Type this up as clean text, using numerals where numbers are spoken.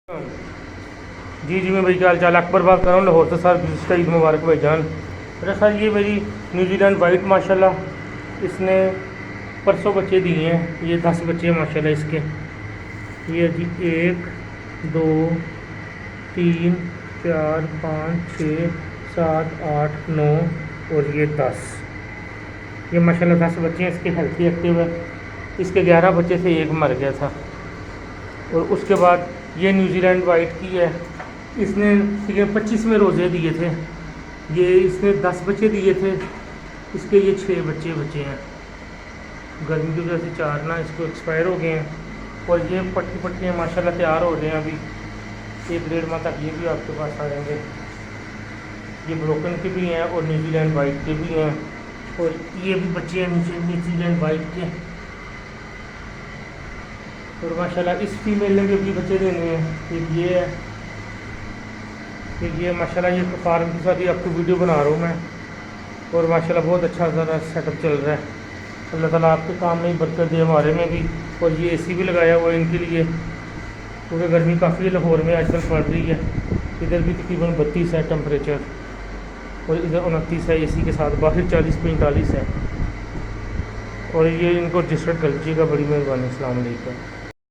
जी जी मैं भाई क्या हाल चाल। अकबर बात कर रहा हूँ लाहौर से सर। गुज़िश्ता ईद मुबारक भाईजान। अरे सर ये मेरी न्यूजीलैंड वाइट माशाल्लाह इसने परसों बच्चे दिए हैं। ये 10 बच्चे हैं माशाल्लाह इसके। ये जी 1 2 3 4 5 6 7 8 9 और ये 10। ये माशाल्लाह 10 बच्चे हैं इसके हेल्थी एक्टिव है। इसके 11 बच्चे थे, एक मर गया था। और उसके बाद ये न्यूजीलैंड वाइट की है। इसने 25 में रोज़े दिए थे। ये इसने 10 बच्चे दिए थे। इसके ये 6 बच्चे बचे हैं। गर्मी की वजह से 4 ना इसको एक्सपायर हो गए हैं। और ये पट्टी पट्टियाँ माशाल्लाह तैयार हो रहे हैं अभी। 1 डेढ़ माह तक ये भी आपके पास आ जाएंगे। ये ब्रोकन के भी हैं और न्यूजीलैंड वाइट के भी हैं। और ये भी बच्चे हैं नीचे न्यूजीलैंड वाइट के। और माशाल्लाह इस फीमेल ने भी अपने बच्चे देने हैं। फिर ये है, फिर ये माशाल्लाह ये फार्म के साथ ही आपको वीडियो बना रहा हूँ मैं। और माशाल्लाह बहुत अच्छा ज़रा सेटअप चल रहा है। अल्लाह ताला आपके काम में ही बरकत दे, हमारे में भी। और ये एसी भी लगाया हुआ है इनके लिए, क्योंकि गर्मी काफ़ी लाहौर में आजकल पड़ रही है। इधर भी तकरीबन 32 है टेम्परेचर और इधर 29 है एसी के साथ। बाहर 40-45 है। और ये इनको डिस्टर्ब कर लीजिएगा, बड़ी मेहरबानी। अस्सलाम वालेकुम।